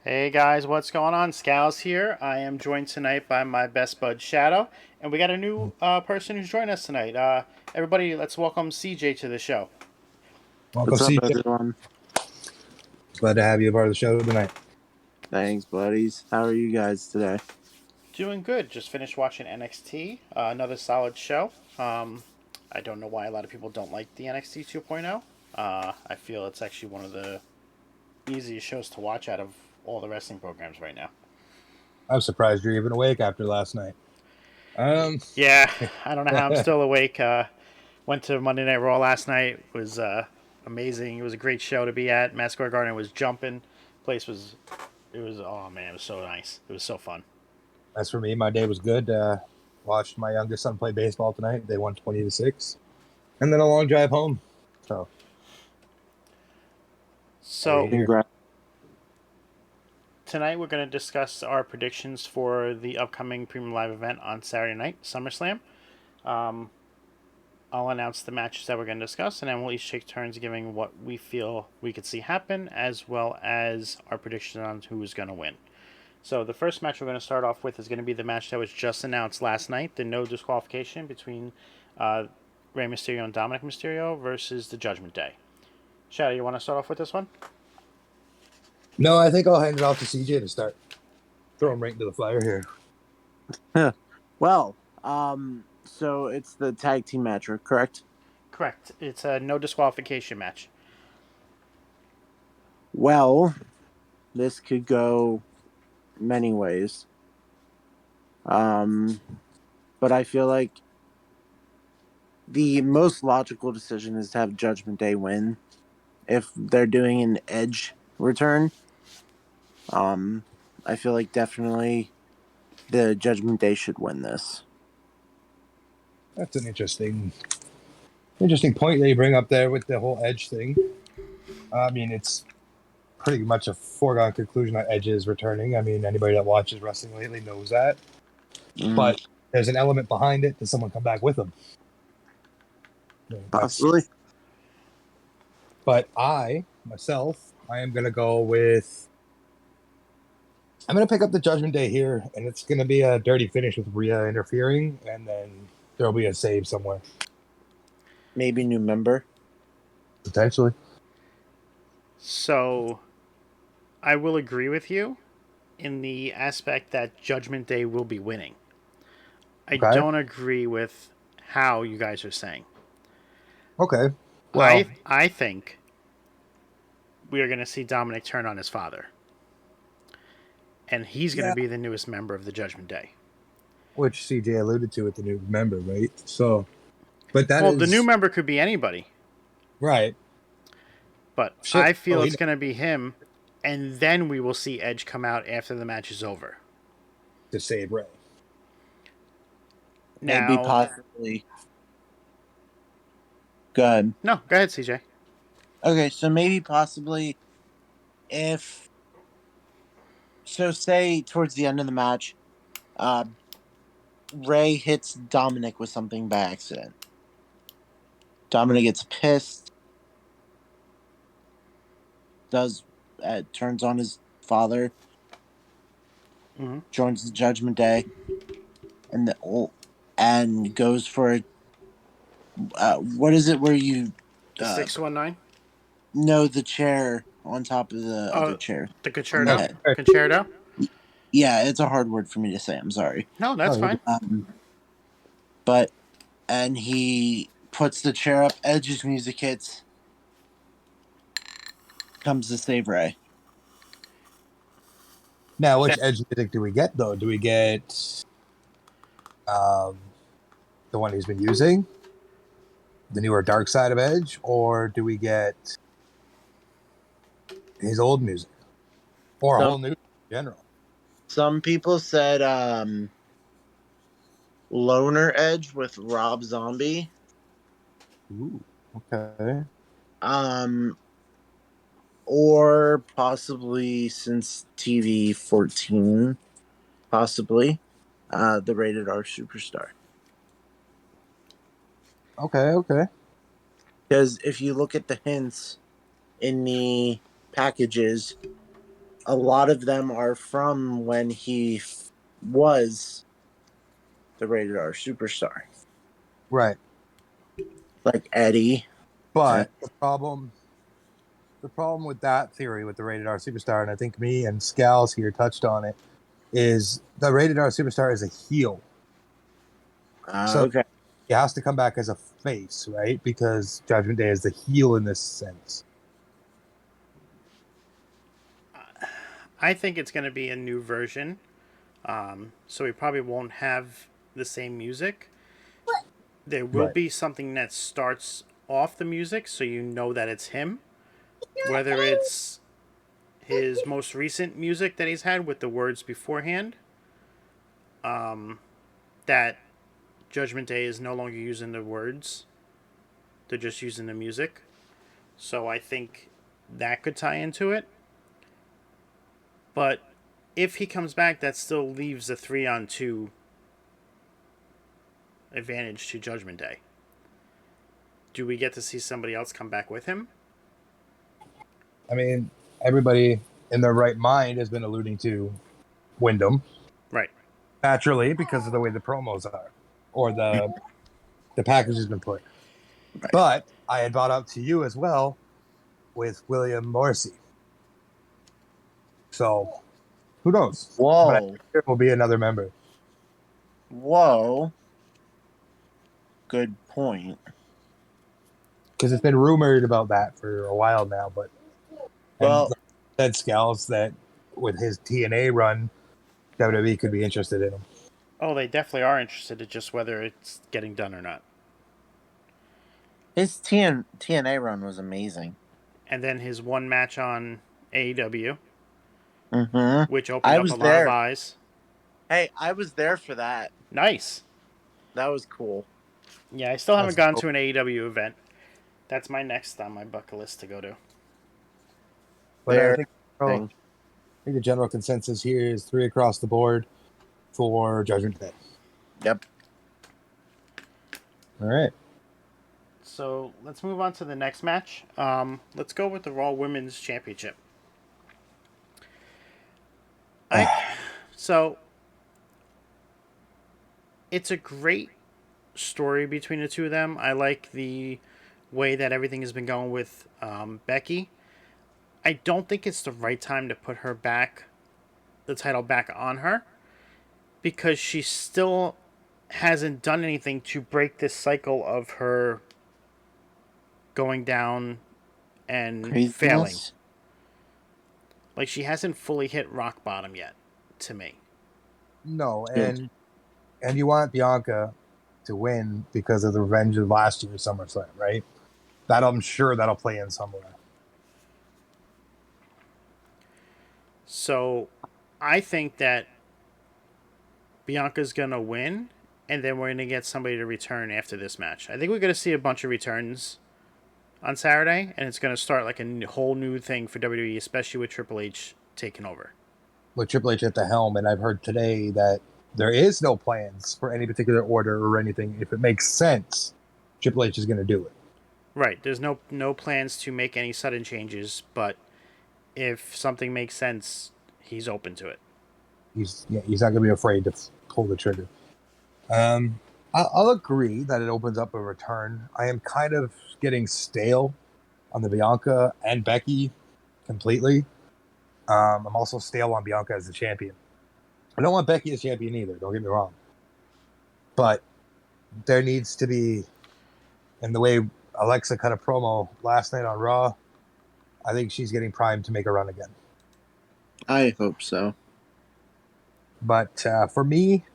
Hey guys, what's going on? Scals here. I am joined tonight by my best bud Shadow, and we got a new person who's joining us tonight. Everybody, let's welcome CJ to the show. Welcome, What's up, CJ. everyone? Glad to have you a part of the show tonight. Thanks, buddies. How are you guys today? Doing good. Just finished watching NXT. Another solid show. I don't know why a lot of people don't like the NXT 2.0. I feel it's actually one of the easiest shows to watch out of all the wrestling programs right now. I'm surprised you're even awake after last night. Um, Yeah, I don't know how I'm still awake. Went to Monday Night Raw last night. It was amazing. It was a great show to be at. Madison Square Garden was jumping. Place was oh man, it was so nice. It was so fun. as for me, my day was good. Watched my youngest son play baseball tonight. They won 20-6, and then a long drive home. So we're So here. Congrats. tonight we're going to discuss our predictions for the upcoming Premium Live event on Saturday night, SummerSlam. Um, I'll announce the matches that we're going to discuss, and then we'll each take turns giving what we feel we could see happen, as well as our prediction on who is going to win. So the first match we're going to start off with is going to be the match that was just announced last night, the no disqualification between uh, Rey Mysterio and Dominic Mysterio versus the Judgment Day. Shadow, you want to start off with this one? No, I think I'll hand it off to CJ to start. Throw him right into the fire here. Well, so it's the tag team match, correct? Correct. It's a no disqualification match. Well, this could go many ways. But I feel like the most logical decision is to have Judgment Day win if they're doing an Edge return. I feel like definitely the Judgment Day should win this. That's an interesting point that you bring up there with the whole Edge thing. I mean, it's pretty much a foregone conclusion that Edge is returning. I mean, anybody that watches wrestling lately knows that. But there's an element behind it. Does someone come back with him? Possibly. But I am going to go with. I'm going to pick up the Judgment Day here, and it's going to be a dirty finish with Rhea interfering, and then there'll be a save somewhere. Maybe new member. Potentially. So I will agree with you in the aspect that Judgment Day will be winning. I Okay. don't agree with how you guys are saying. Okay. Well, I think we are going to see Dominic turn on his father. And he's going to be the newest member of the Judgment Day. Which CJ alluded to with the new member, right? So, but that is the new member could be anybody. Right. But I feel it's going to be him, and then we will see Edge come out after the match is over. To save Rey. Now, maybe possibly. Go ahead. No, go ahead, CJ. Okay, so maybe possibly if so say towards the end of the match, Ray hits Dominic with something by accident. Dominic gets pissed, turns on his father, joins the Judgment Day, and goes for what is it where you the 619? No, the chair on top of the other chair. The concerto. Concerto. Yeah, it's a hard word for me to say. I'm sorry. No, that's fine. And he puts the chair up. Edge's music hits. Comes to save Ray. Now, which Edge music do we get, though? Do we get the one he's been using? The newer Dark Side of Edge? Or do we get his old music? Or a whole new in general? Some people said Loner Edge with Rob Zombie. Ooh, okay. Or possibly since TV 14, possibly the Rated R Superstar. Okay. Because if you look at the hints in the packages a lot of them are from when he was the rated R superstar, Right. like Eddie. But the problem with that theory with the rated R superstar, and I think me and Scals here touched on it, is the rated R superstar is a heel. So Okay. he has to come back as a face, right? Because Judgment Day is the heel in this sense. I think it's going to be a new version, so we probably won't have the same music. There will Right. be something that starts off the music, so you know that it's him. Whether it's his most recent music that he's had with the words beforehand, that Judgment Day is no longer using the words; they're just using the music. So I think that could tie into it. But if he comes back, that still leaves a 3-on-2 advantage to Judgment Day. Do we get to see somebody else come back with him? I mean, everybody in their right mind has been alluding to Wyndham, Right. naturally, because of the way the promos are, or the package has been put. Right. But I had brought up to you as well with William Morrissey. So who knows? But I Whoa. think there will be another member. Whoa. Good point. Because it's been rumored about that for a while now. But Well, and said Scales that with his TNA run, WWE could be interested in him. Oh, they definitely are interested in just whether it's getting done or not. his TNA run was amazing. And then his one match on AEW, Mm-hmm. which opened I up was a lot of there. eyes. Hey, I was there for that. Nice. That was cool. Yeah, I still haven't That's gone cool. to an AEW event. That's my next on my bucket list to go to. But I Very think, thing. I think the general consensus here is 3 across the board for Judgment Day. Yep. All right. So let's move on to the next match. Let's go with the Raw Women's Championship. So it's a great story between the two of them. I like the way that everything has been going with Becky. I don't think it's the right time to put the title back on her, because she still hasn't done anything to break this cycle of her going down and failing. Craziness. Like, she hasn't fully hit rock bottom yet, to me. No, Yeah. and you want Bianca to win because of the revenge of last year's SummerSlam, right? That I'm sure that'll play in somewhere. So I think that Bianca's going to win, and then we're going to get somebody to return after this match. I think we're going to see a bunch of returns on Saturday, and it's going to start like a whole new thing for WWE, especially with Triple H taking over. With Triple H at the helm, and I've heard today that there is no plans for any particular order or anything. If it makes sense, Triple H is going to do it. Right. There's no plans to make any sudden changes, but if something makes sense, he's open to it. He's not going to be afraid to pull the trigger. I'll agree that it opens up a return. I am kind of getting stale on the Bianca and Becky completely. I'm also stale on Bianca as the champion. I don't want Becky as champion either, don't get me wrong. But there needs to be, and the way Alexa cut a promo last night on Raw, I think she's getting primed to make a run again. I hope so. But for me,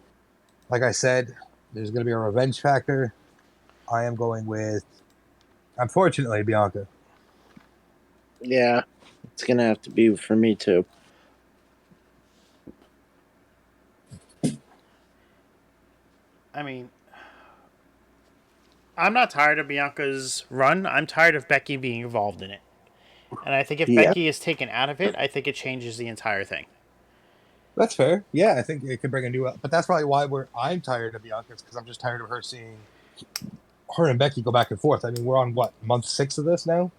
like I said, there's going to be a revenge factor. I am going with, unfortunately, Bianca. Yeah, it's gonna have to be for me too. I mean, I'm not tired of Bianca's run. I'm tired of Becky being involved in it. And I think if Yeah. Becky is taken out of it, I think it changes the entire thing. That's fair. Yeah, I think it could bring a new. But that's probably why I'm tired of Bianca, because I'm just tired of her seeing her and Becky go back and forth. I mean, we're on what, month 6 of this now?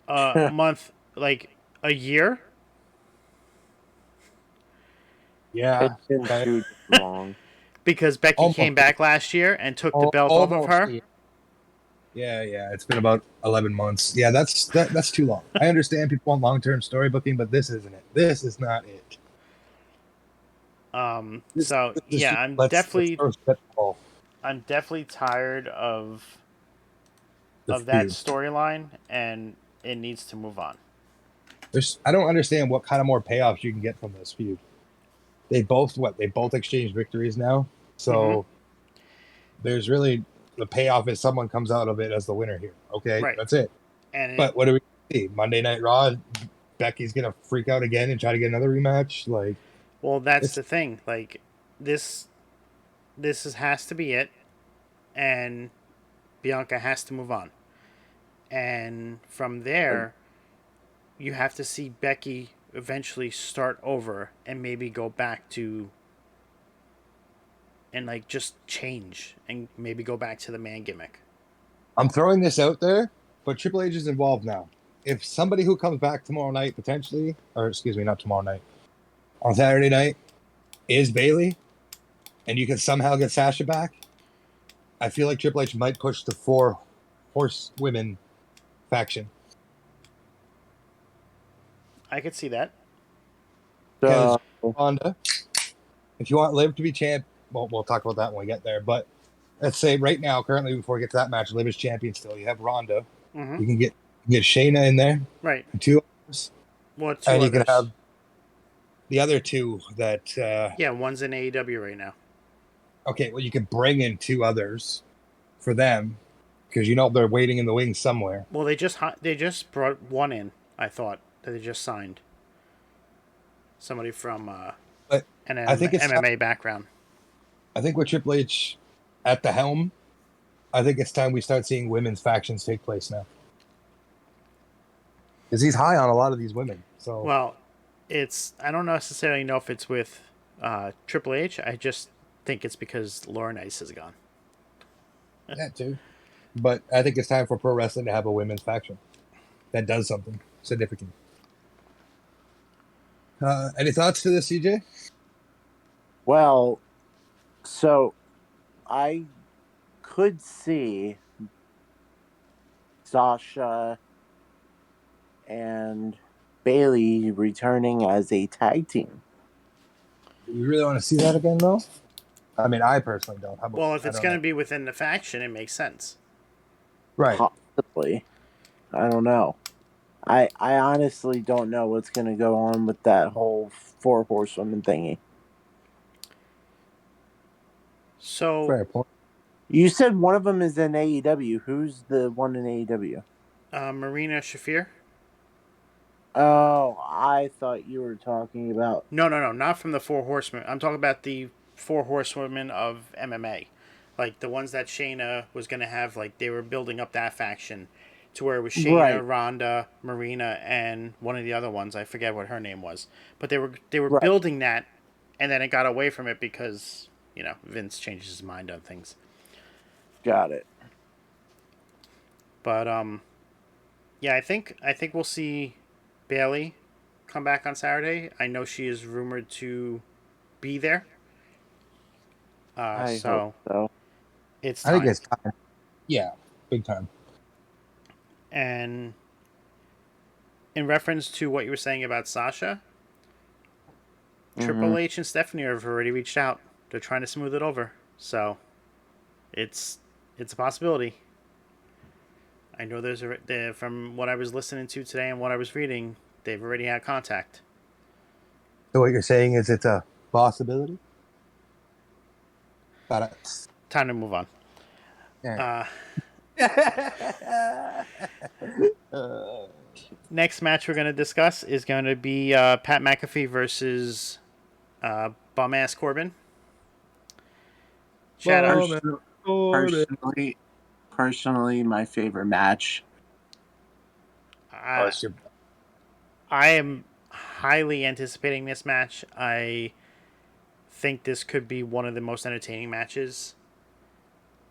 Month, like a year. Yeah. It's been Okay. too long. because Becky came Almost. back last year and took the belt off of Almost. her. Yeah. It's been about 11 months. Yeah, that's too long. I understand people want long-term story booking, but this isn't it. This is not it. This, So this yeah, is, let's first bet the ball. I'm definitely tired The of that feud. storyline, and it needs to move on. I don't understand what kind of more payoffs you can get from this feud. They both exchanged victories now, Mm-hmm. so there's really the payoff is someone comes out of it as the winner here. Okay, Right, that's it. and But what do we see? Monday Night Raw, Becky's gonna freak out again and try to get another rematch. Like well, that's it's the thing. Like this, has to be it, and Bianca has to move on, and from there, you have to see Becky eventually start over and maybe go back to and like just change and maybe go back to the man gimmick. I'm throwing this out there, but Triple H is involved now. If somebody who comes back tomorrow night potentially, or excuse me, not tomorrow night, on Saturday night is Bailey, and you can somehow get Sasha back, I feel like Triple H might push the four horsewomen faction I could see that. because So Ronda, if you want Liv to be champ, well, we'll talk about that when we get there. But let's say right now, currently, before we get to that match, Liv is champion still. You have Ronda. Mm-hmm. You can get Shayna in there, Right. two others, Well, two and you can others. have the other two that. Yeah, one's in AEW right now. Okay, well, you could bring in two others for them because you know they're waiting in the wings somewhere. Well, they just brought one in. I thought that they just signed somebody from But an I think it's MMA background. I think with Triple H at the helm, I think it's time we start seeing women's factions take place now. Because he's high on a lot of these women. So Well, I don't necessarily know if it's with Triple H. I just think it's because Lauren Ice is gone. that too. But I think it's time for pro wrestling to have a women's faction that does something significant. Any thoughts to this, CJ? well, so I could see Sasha and Bailey returning as a tag team. Do we really want to see that again, though? I mean, I personally don't. How about, Well, if I it's don't going know. to be within the faction, it makes sense. Right. Possibly. I don't know. I honestly don't know what's going to go on with that whole four horsewoman thingy. So, Fair point. You said one of them is in AEW. Who's the one in AEW? Marina Shafir? Oh, I thought you were talking about. No, not from the Four Horsemen. I'm talking about the Four Horsewomen of MMA. Like the ones that Shayna was going to have, like they were building up that faction to where it was Shayna, Right, Ronda, Marina, and one of the other ones. I forget what her name was. But they were right. building that, and then it got away from it because Vince changes his mind on things. Got it. But yeah, I think we'll see Bailey come back on Saturday. I know she is rumored to be there. I hope So so. it's I think time. it's time. Yeah, big time. And in reference to what you were saying about Sasha, Hmm. Triple H and Stephanie have already reached out. They're trying to smooth it over. So it's a possibility. I know from what I was listening to today and what I was reading, they've already had contact. So what you're saying is it's a possibility? Got it. Time to move on. Yeah. Uh, Uh, Next match we're going to discuss is going to be Pat McAfee versus bum ass Corbin. Shout out. Personally, my favorite match. I, I am highly anticipating this match. I think this could be one of the most entertaining matches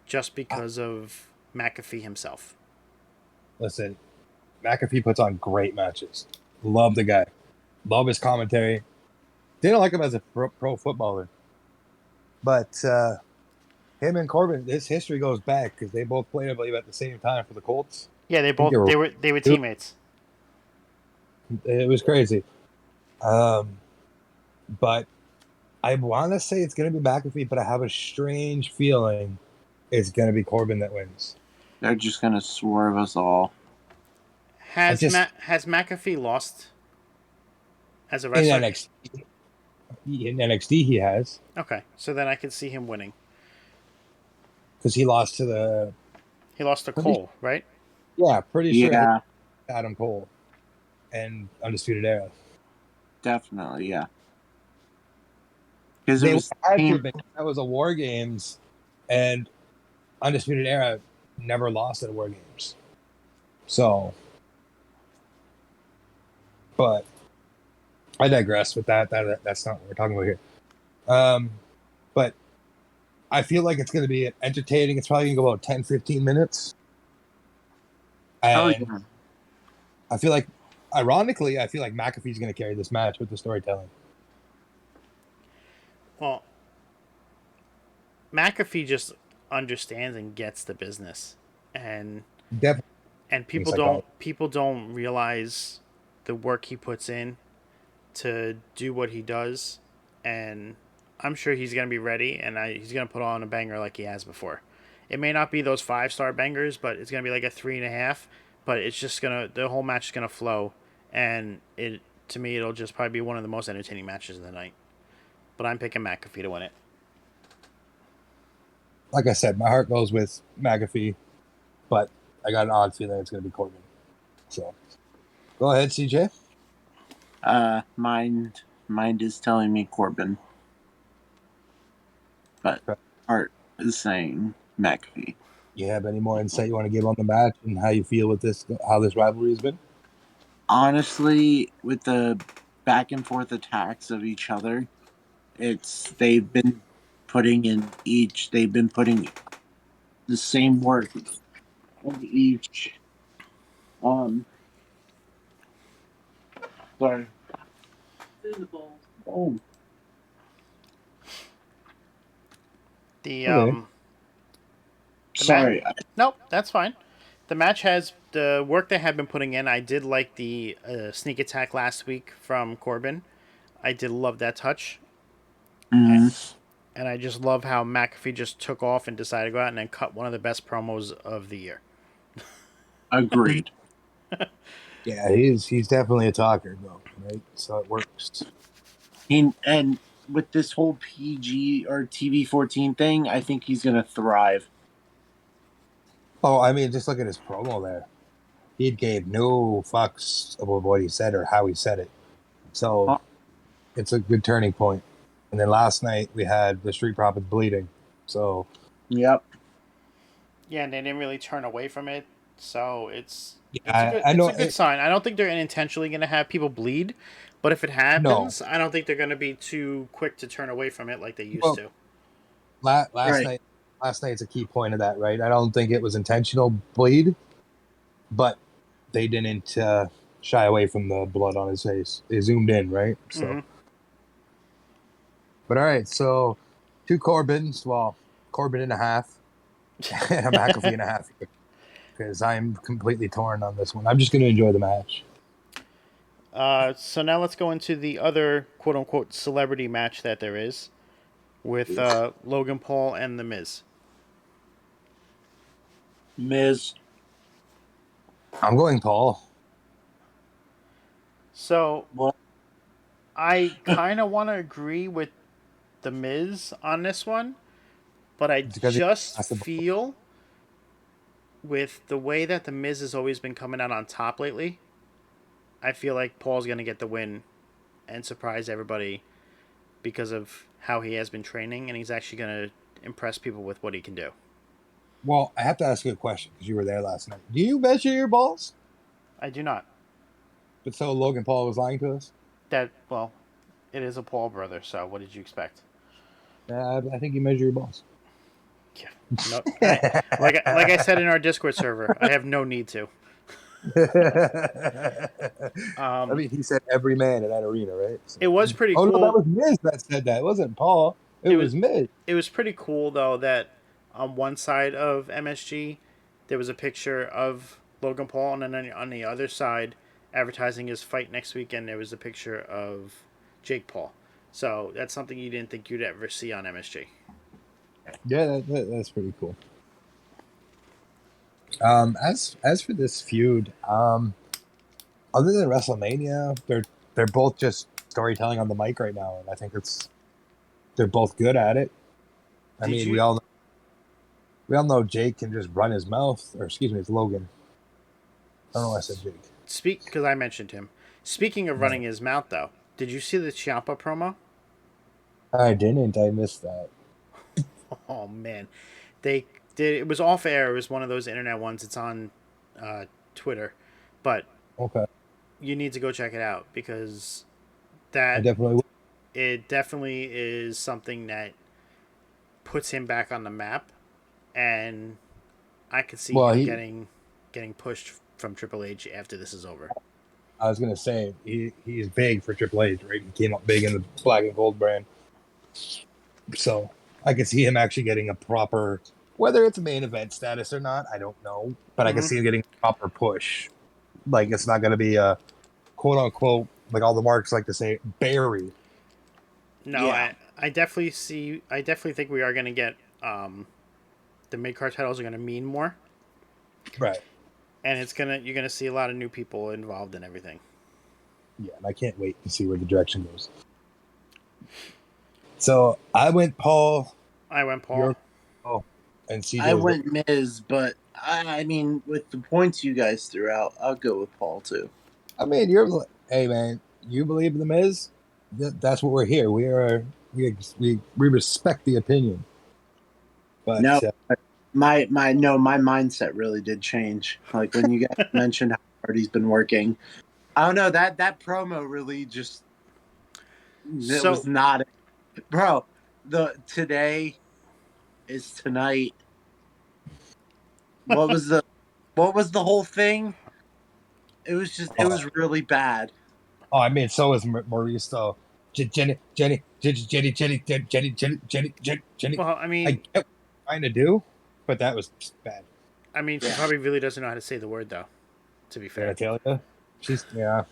just because of McAfee himself. Listen, McAfee puts on great matches. Love the guy. Love his commentary. They don't like him as a pro footballer, but him and Corbin, this history goes back because they both played, I believe, at the same time for the Colts. Yeah, I think they were teammates. it was crazy. Um, but I want to say it's going to be McAfee, but I have a strange feeling it's going to be Corbin that wins. They're just gonna swerve us all. Has McAfee lost as a In wrestler? NXT he has, Okay, so then I can see him winning. because he lost to the He lost to pretty, Cole, right? pretty sure he Yeah, Adam Cole and Undisputed Era. definitely. Yeah, because it They was had to, pain. because that was a War Games, and Undisputed Era never lost at War Games. So, but I digress with that. That's not what we're talking about here. But I feel like it's going to be entertaining. It's probably going to go about 10, 15 minutes. Oh And yeah. I feel like, ironically, I feel like McAfee's going to carry this match with the storytelling. Well, McAfee just understands and gets the business, and Definitely. people don't realize the work he puts in to do what he does, and I'm sure he's gonna be ready, and he's gonna put on a banger like he has before. It may not be those 5-star bangers, but it's gonna be like a 3.5. But it's just gonna the whole match is gonna flow, and it to me it'll just probably be one of the most entertaining matches of the night. But I'm picking McAfee to win it. Like I said, my heart goes with McAfee, but I got an odd feeling it's going to be Corbin. So go ahead, CJ. Mind is telling me Corbin, but Okay. heart is saying McAfee. You have any more insight you want to give on the match and how you feel with this, how this rivalry has been? Honestly, with the back and forth attacks of each other, they've been they've been putting the same work of each. Um, sorry. Oh, The Okay. the match. sorry. Nope, that's fine. The match has the work they have been putting in. I did like the sneak attack last week from Corbin. I did love that touch, Mm, and I just love how McAfee just took off and decided to go out and then cut one of the best promos of the year. agreed. Yeah, he's definitely a talker, though, right? So it works. And with this whole PG or TV-14 thing, I think he's gonna thrive. Oh, I mean, just look at his promo there. He gave no fucks about what he said or how he said it. So Huh? it's a good turning point. And then last night we had the Street Profits bleeding. So Yep. Yeah, and they didn't really turn away from it, so yeah, I it's know. a good sign. I don't think they're intentionally going to have people bleed, but if it No, happens, I don't think they're going to be too quick to turn away from it like they used well, to. last Right. night, last night's a key point of that, right? I don't think it was intentional bleed, but they didn't shy away from the blood on his face. They zoomed in, right? So, Mm-hmm. but all right, so two Corbins, well, Corbin and a half, and a McAfee and a half, because I'm completely torn on this one. I'm just going to enjoy the match. So now let's go into the other quote unquote celebrity match that there is with Logan Paul and The Miz. Miz. I'm going Paul. So Well, I kind of want to agree with The Miz on this one, but I It's because he just has the ball. feel with the way that The Miz has always been coming out on top lately, I feel like Paul's going to get the win and surprise everybody because of how he has been training, and he's actually going to impress people with what he can do. Well, I have to ask you a question because you were there last night. Do you measure your balls? I do not. But so Logan Paul was lying to us. Well, it is a Paul brother, so what did you expect? I think you measure your balls. Yeah. No, like I said in our Discord server, I have no need to. I mean, he said every man in that arena, right? So. It was pretty Oh no, that cool. was Miz that said that. It wasn't Paul. It It was was Miz. it was pretty cool though that on one side of MSG there was a picture of Logan Paul, and then on the other side, advertising his fight next weekend, there was a picture of Jake Paul. So that's something you didn't think you'd ever see on MSG. Yeah, that's pretty cool. As for this feud, other than WrestleMania, they're both just storytelling on the mic right now, and I think they're both good at it. I Did mean, you we all know Jake can just run his mouth, or excuse me, it's Logan. I don't know why I said Jake. speak because I mentioned him. Speaking of running his mouth, though, did you see the Ciampa promo? I didn't. I missed that. Oh man, they did. It was off air. It was one of those internet ones. It's on Twitter, but Okay, you need to go check it out because I that definitely will. it definitely is something that puts him back on the map, and I could see Well, him getting pushed from Triple H after this is over. I was gonna say he's big for Triple H, right? He came up big in the black and gold brand, so I could see him actually getting a proper, whether it's a main event status or not, I don't know, but I can Mm-hmm. see him getting a proper push. Like it's not gonna be a quote unquote, like all the marks like to say, Barry. No, Yeah. I definitely see. I definitely think we are going to get the mid card titles are going to mean more, Right. and you're gonna see a lot of new people involved in everything. Yeah, and I can't wait to see where the direction goes. So I went Paul, I went Paul. you're Paul, and I CJ was. went Miz, but I mean, with the points you guys threw out, I'll go with Paul too. I mean, hey man, you believe in the Miz? That's what we're here. We respect the opinion, No, but my mindset really did change. Like when you guys mentioned how hard he's been working. I don't know, that promo really just, it So was not, bro. The today is tonight. What was the what was the whole thing? It uh, was really bad. oh, I mean, so is Maurice though. Jenny. well, I I mean, get what you're trying to do, but that was bad. she Yeah. probably really doesn't know how to say the word though. To be Did I fair, tell you? She's yeah.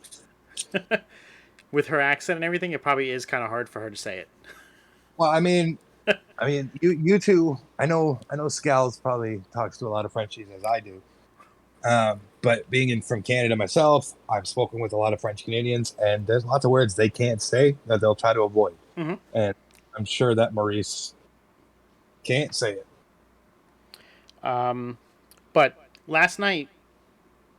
with her accent and everything, it probably is kind of hard for her to say it. Well, you two. I know. Scals probably talks to a lot of Frenchies as I do. But being from Canada myself, I've spoken with a lot of French Canadians, and there's lots of words they can't say that they'll try to avoid. Mm-hmm. And I'm sure that Maurice can't say it. But last night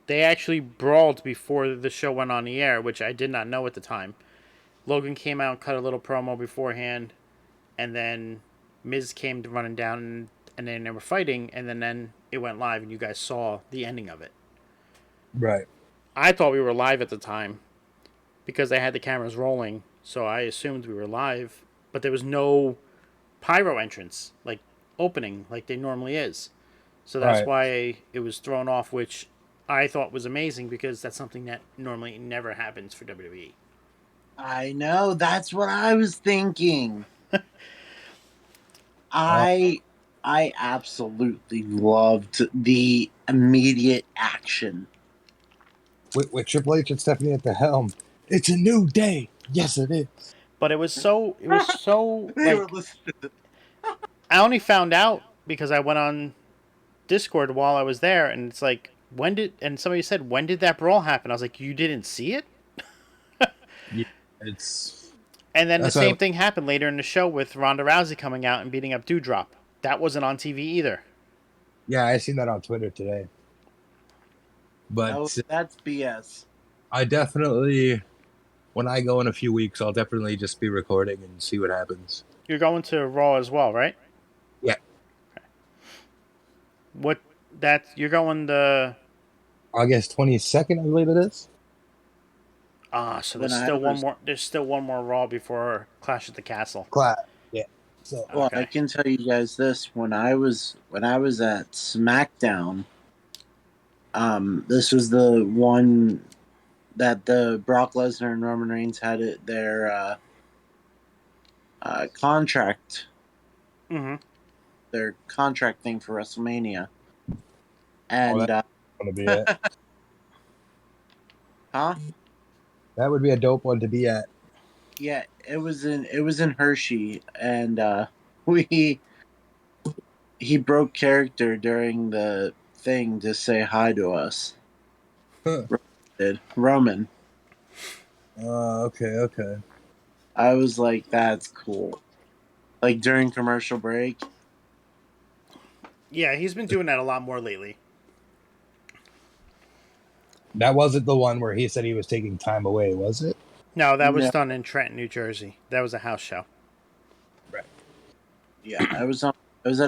they actually brawled before the show went on the air, which I did not know at the time. Logan came out and cut a little promo beforehand, and then Miz came running down, and then they were fighting, and then it went live, and you guys saw the ending of it. Right. I thought we were live at the time because they had the cameras rolling, so I assumed we were live, but there was no pyro entrance, like opening, like there normally is. So that's Right. why it was thrown off, which I thought was amazing because that's something that normally never happens for WWE. I know, that's what I was thinking. Uh, I absolutely loved the immediate action. with Triple H and Stephanie at the helm, it's a new day. Yes, it is. But it was so They were like listening to I only found out because I went on Discord while I was there, and it's like and somebody said when did that brawl happen? I was like, you didn't see it. Yeah, it's And then the that's why. same thing happened later in the show with Ronda Rousey coming out and beating up Dewdrop. That wasn't on TV either. Yeah, I seen that on Twitter today. no, But that's BS. I definitely, when I go in a few weeks, I'll definitely just be recording and see what happens. You're going to Raw as well, right? Yeah. What that you're going the August 22nd, I believe it is. so When I was there's still one more Raw before Clash at the Castle. Class. Yeah. So Well, I Okay. can tell you guys this: when I was at SmackDown, This was the one that the Brock Lesnar and Roman Reigns had contract, Mm-hmm. their contract thing for WrestleMania, Oh, and that's gonna be it. huh? That would be a dope one to be at. Yeah, it was in Hershey, and we he broke character during the thing to say hi to us. Huh. Did Roman? Okay. I was like, that's cool. Like during commercial break. Yeah, he's been doing that a lot more lately. That wasn't the one where he said he was taking time away, was it? No, that was No, done in Trenton, New Jersey. That was a house show. Right. yeah, I was at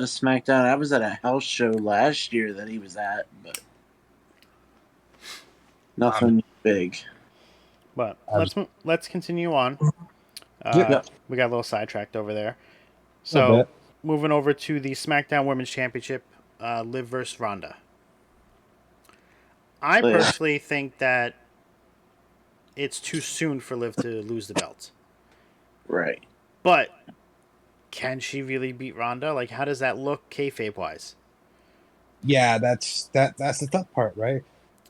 a SmackDown. I was at a house show last year that he was at, but nothing big. But I was let's continue on. yep, Yep. We got a little sidetracked over there. a So bit. moving over to the SmackDown Women's Championship, Liv versus Ronda. I But yeah, personally think that it's too soon for Liv to lose the belt. right. But can she really beat Ronda? Like, how does that look kayfabe wise? Yeah, that's the tough part, right?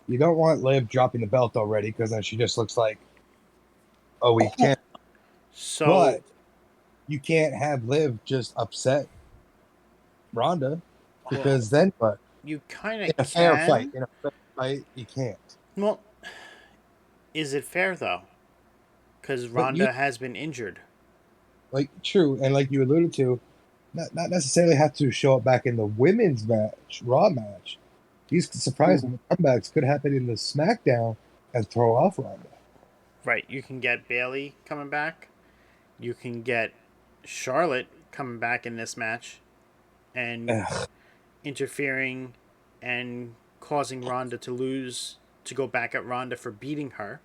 You don't want Liv dropping the belt already because then she just looks like a weak champ. So, But you can't have Liv just upset Ronda well, because then what? you kind In of a fair fight, can. you can't. Well, is it fair though? Because But you Ronda has been injured. like true, and like you alluded to, not necessarily have to show up back in the women's match, Raw match. These surprising comebacks could happen in the SmackDown and throw off Ronda. Right. You can get Bailey coming back. You can get Charlotte coming back in this match and Ugh. interfering and causing Ronda to lose to go back at Ronda for beating her.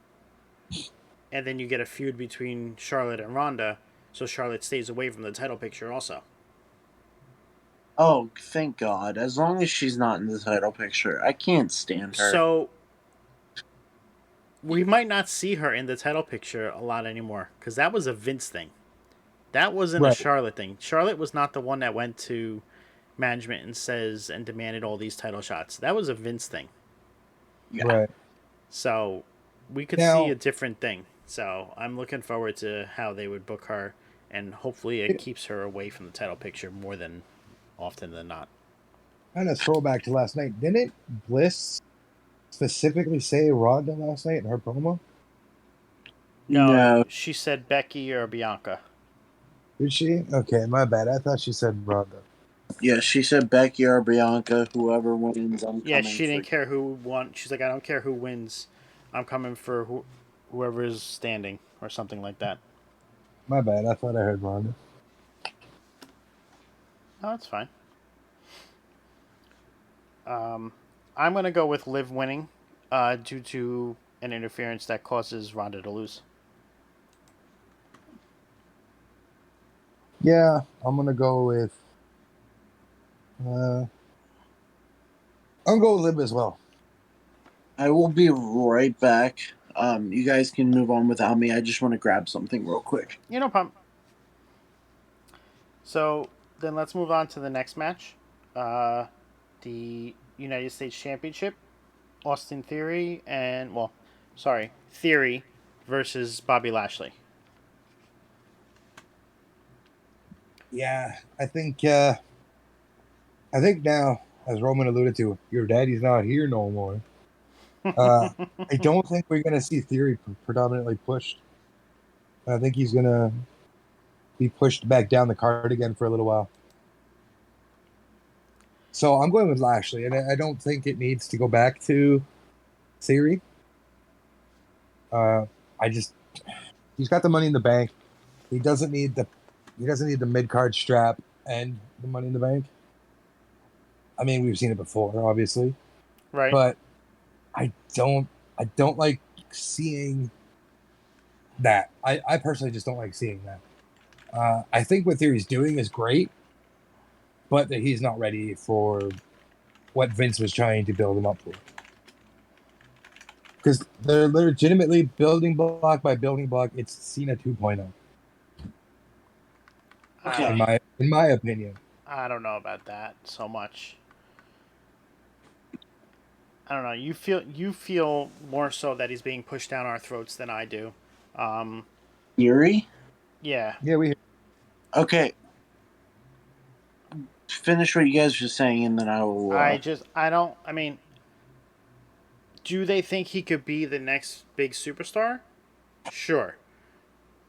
And then you get a feud between Charlotte and Ronda, so Charlotte stays away from the title picture also. Oh, thank God! As long as she's not in the title picture, I can't stand her. So we might not see her in the title picture a lot anymore because that was a Vince thing. That wasn't a Right, Charlotte thing. Charlotte was not the one that went to management and says and demanded all these title shots. That was a Vince thing. Yeah. right. So we could see a Now, different thing. So I'm looking forward to how they would book her, and hopefully it keeps her away from the title picture more than often than not. kind of throwback to last night. Didn't Bliss specifically say Ronda last night in her promo? No, No. she said Becky or Bianca. Did she? Okay, my bad. I thought she said Ronda. Yeah, she said Becky or Bianca, whoever wins, I'm Yeah, coming she for. didn't care who won. She's like, I don't care who wins. I'm coming for whoever is standing or something like that. My bad. I thought I heard Ronda. Oh, that's fine. Um, I'm gonna go with Liv winning, due to an interference that causes Ronda to lose. Yeah, I'm gonna go with. Uh, I'm gonna go with Liv as well. I will be right back. You guys can move on without me. I just want to grab something real quick. You know, pump. So then let's move on to the next match, uh, the United States Championship. Austin Theory and Theory versus Bobby Lashley. Yeah, I think now, as Roman alluded to, your daddy's not here no more. I don't think we're gonna see Theory predominantly pushed. I think he's gonna be pushed back down the card again for a little while. So I'm going with Lashley, and I don't think it needs to go back to Theory. Uh, I just he's got the money in the bank. He doesn't need the mid card strap and the money in the bank. I mean, we've seen it before, obviously, Right. but I don't like seeing that. I personally just don't like seeing that. I think what Theory's doing is great, but that he's not ready for what Vince was trying to build him up for. because they're legitimately building block by building block. It's Cena 2.0, I Okay. don't, in my opinion. I don't know about that so much. I don't know. You feel more so that he's being pushed down our throats than I do. Um, Yuri? yeah, Yeah, we Okay. Finish what you guys were saying, and then I will. I don't. I mean, do they think he could be the next big superstar? Sure.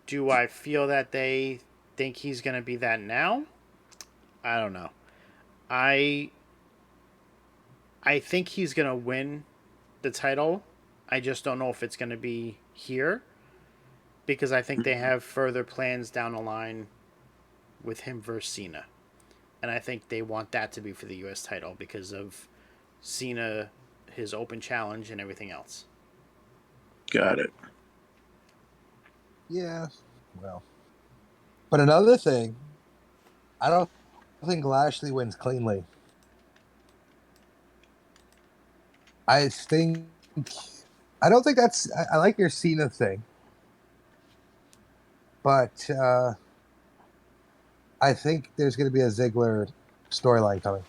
Do I feel that they think he's gonna be that now? I don't know. I I think he's gonna win the title. I just don't know if it's gonna be here because I think they have further plans down the line with him versus Cena, and I think they want that to be for the U.S. title because of Cena, his open challenge, and everything else. Got it. yeah. Well, but another thing, I don't think Lashley wins cleanly. I think I don't think that's. I like your Cena thing, but I think there's going to be a Ziggler storyline coming.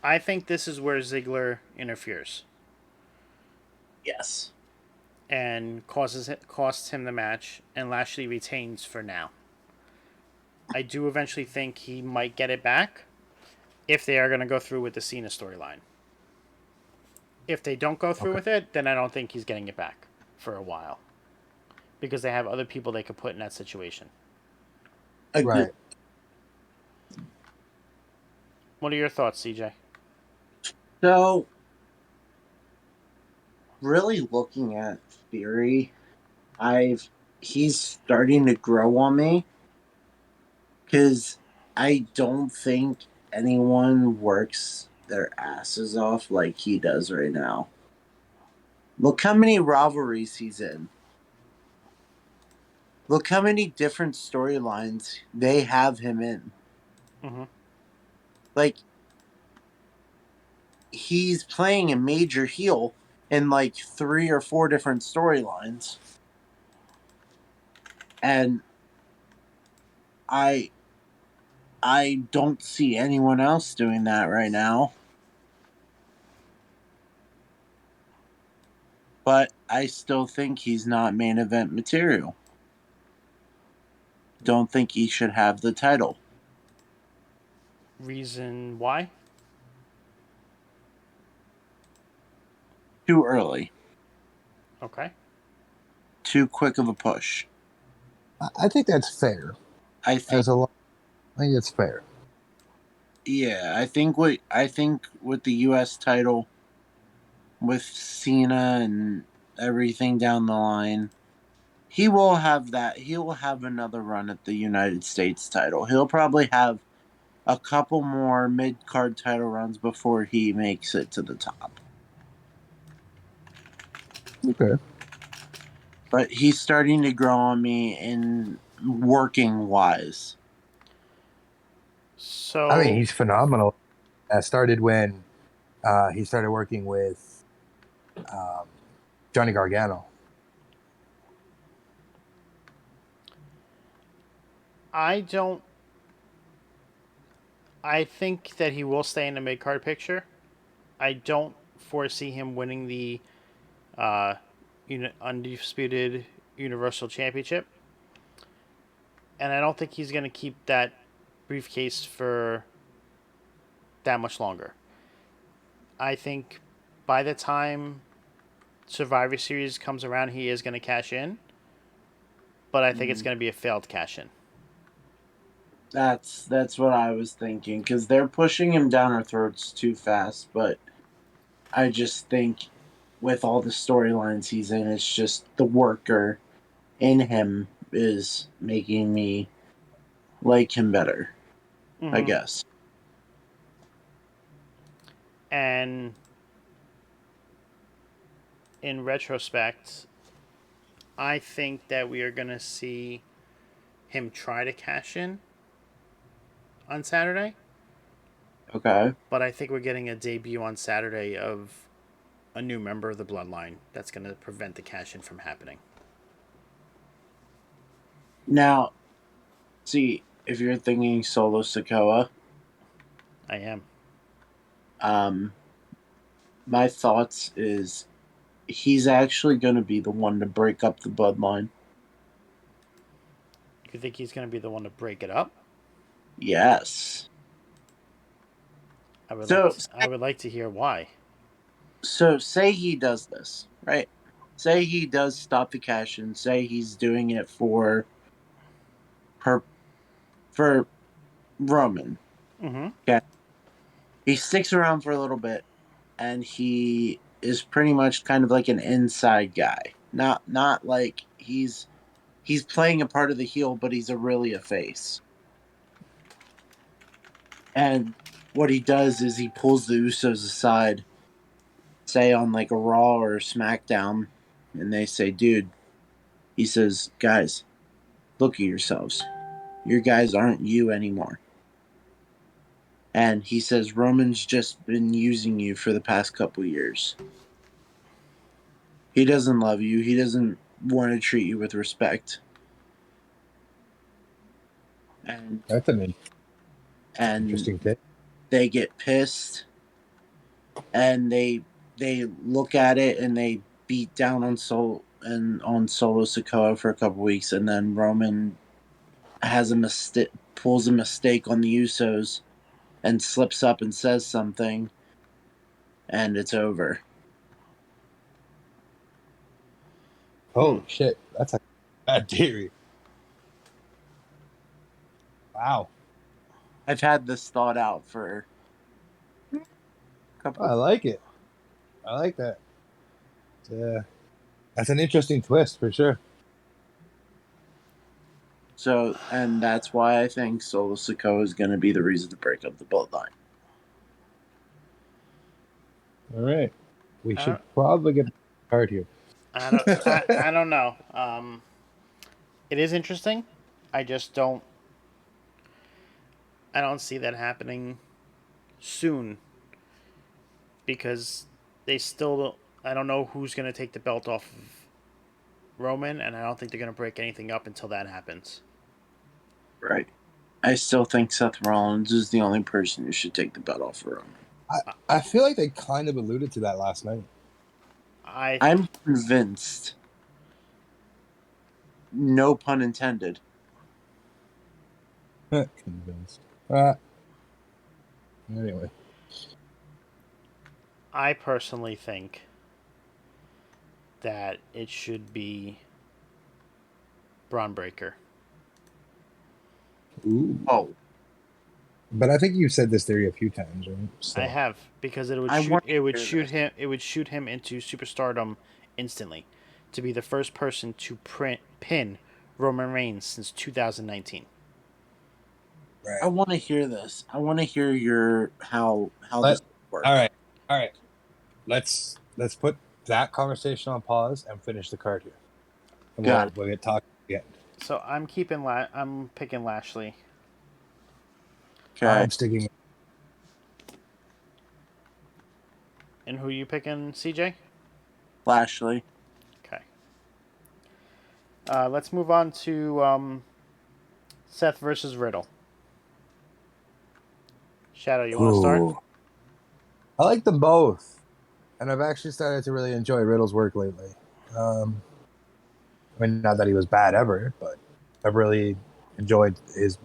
I think this is where Ziggler interferes Yes. and costs him the match, and Lashley retains for now. I do eventually think he might get it back if they are going to go through with the Cena storyline. If they don't go through Okay. with it, then I don't think he's getting it back for a while because they have other people they could put in that situation. Agreed. Right. What are your thoughts, CJ? So, really looking at Theory, I've he's starting to grow on me because I don't think anyone works their asses off like he does right now. Look how many rivalries he's in. Look how many different storylines they have him in. Mm-hmm. Like, he's playing a major heel in like 3 or 4 different storylines. And I I don't see anyone else doing that right now. But I still think he's not main event material. Don't think he should have the title. Reason why? Too early. Okay. Too quick of a push. I think that's fair. I think As a lot, I think it's fair. yeah, I think with the US title with Cena and everything down the line, he will have that. He will have another run at the United States title. He'll probably have a couple more mid card title runs before he makes it to the top. Okay. But he's starting to grow on me in working wise. I mean, So he's phenomenal. Started when he started working with um, Johnny Gargano. I don't. I think that he will stay in the mid card picture. I don't foresee him winning the uh, undisputed Universal Championship, and I don't think he's going to keep that briefcase for that much longer. I think by the time Survivor Series comes around, he is going to cash in, but I think it's Mm. going to be a failed cash in. That's what I was thinking because they're pushing him down our throats too fast. But I just think with all the storylines he's in, it's just the worker in him is making me like him better. I Mm-hmm. guess. And in retrospect, I think that we are going to see him try to cash in on Saturday, Okay. but I think we're getting a debut on Saturday of a new member of the bloodline that's going to prevent the cash-in from happening. Now, see, if you're thinking Solo Sikoa, I am. My thoughts is he's actually going to be the one to break up the bloodline. You think he's going to be the one to break it up? Yes. I would So, like to hear why. so say he does this, right? Say he does stop the cash and say he's doing it for Roman. Mm-hmm. Okay. He sticks around for a little bit and he is pretty much kind of like an inside guy. Not like he's playing a part of the heel, but he's really a face. And what he does is he pulls the Usos aside, say on like a Raw or a SmackDown, and they say, dude, he says, guys, look at yourselves. Your guys aren't you anymore. And he says, Roman's just been using you for the past couple years. He doesn't love you. He doesn't want to treat you with respect. And That's an interesting thing. they get pissed and they look at it and they beat down on Solo Sikoa for a couple weeks, and then Roman has a mistake, pulls a mistake on the Usos, and slips up and says something, and it's over. Oh shit, that's a bad theory. Wow, I've had this thought out for a couple. I like it. I like that. That's an interesting twist for sure. So, and that's why I think Solo Sikoa is going to be the reason to break up the bloodline. All right, we should probably get a card here. I don't know. It is interesting. I just don't. I don't see that happening soon because they still. I don't know who's going to take the belt off of Roman, and I don't think they're going to break anything up until that happens. Right. I still think Seth Rollins is the only person who should take the belt off of Roman. I feel like they kind of alluded to that last night. I'm convinced. No pun intended. Convinced. Anyway. I personally think that it should be Braun Breaker. Ooh. Oh. But I think you've said this theory a few times, right? So. I have, because it would shoot him into superstardom instantly, to be the first person to pin Roman Reigns since 2019. Right. I want to hear this. I want to hear your how this works. All right. Let's put that conversation on pause and finish the card here. And we'll get talking again. So I'm picking Lashley. Okay. I'm sticking. And who are you picking, CJ? Lashley. Okay. Let's move on to Seth versus Riddle. Shadow, you want to start? I like them both, and I've actually started to really enjoy Riddle's work lately. I mean, not that he was bad ever, but I've really enjoyed his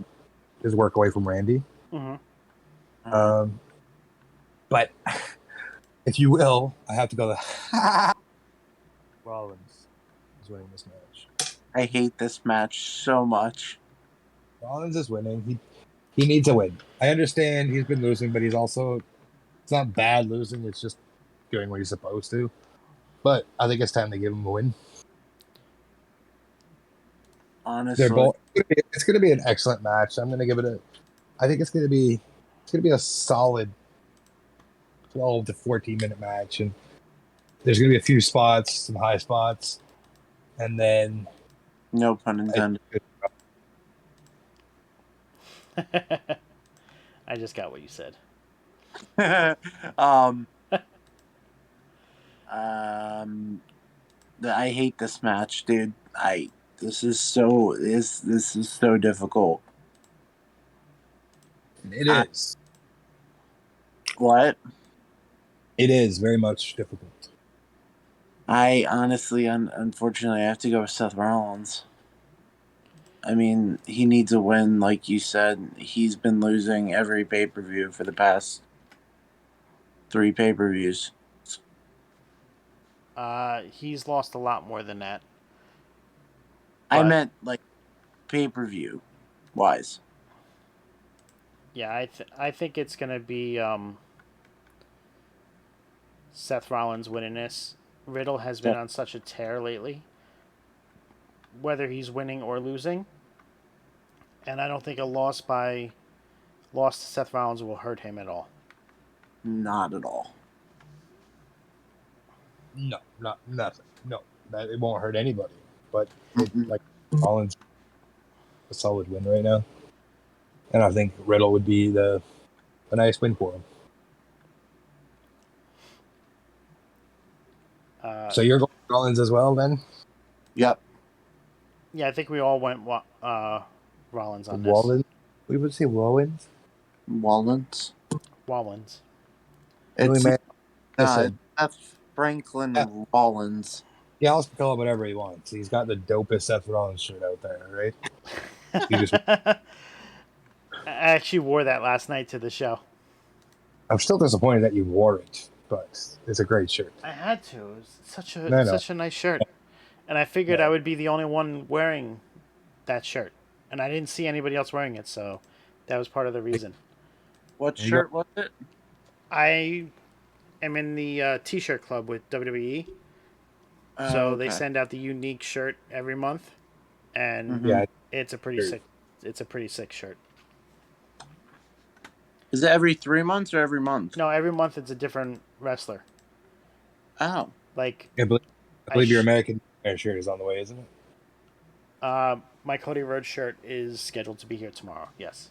work away from Randy. Mm-hmm. But if you will, I have to go Rollins is winning this match. I hate this match so much. Rollins is winning. He needs a win. I understand he's been losing, but it's not bad losing. It's just doing what he's supposed to. But I think it's time to give him a win. Honestly, it's going to be an excellent match. I'm going to give it I think it's going to be a solid 12 to 14 minute match, and there's going to be a few spots, some high spots, and then no pun intended. I just got what you said. I hate this match, dude. This is so difficult. It is. What? It is very much difficult. I honestly, unfortunately, I have to go with Seth Rollins. I mean, he needs a win, like you said. He's been losing every pay-per-view for the past 3 pay-per-views. He's lost a lot more than that. I But- meant like pay-per-view wise. Yeah, I think it's gonna be Seth Rollins winning this. Riddle has been on such a tear lately, whether he's winning or losing, and I don't think a loss to Seth Rollins will hurt him at all. Not at all. No, nothing. No, that it won't hurt anybody. But Mhm. like Rollins, a solid win right now, and I think Riddle would be a nice win for him. So you're going Rollins as well, then? Yep. Yeah, I think we all went Rollins on this. Rollins? We would say Rollins. Rollins. Rollins. Really, It's man. Seth Franklin Yeah. Rollins. Yeah, I'll call it whatever he wants. He's got the dopest Seth Rollins shirt out there, right? I actually wore that last night to the show. I'm still disappointed that you wore it, but it's a great shirt. I had to. It was such a nice shirt, and I figured I would be the only one wearing that shirt, and I didn't see anybody else wearing it, so that was part of the reason. What shirt was it? I am in the T-shirt club with WWE, so they send out the unique shirt every month, and it's a pretty sick. It's a pretty sick shirt. Is it every 3 months or every month? No, every month it's a different wrestler. Oh, Like I believe your American shirt is on the way, isn't it? my Cody Rhodes shirt is scheduled to be here tomorrow. Yes.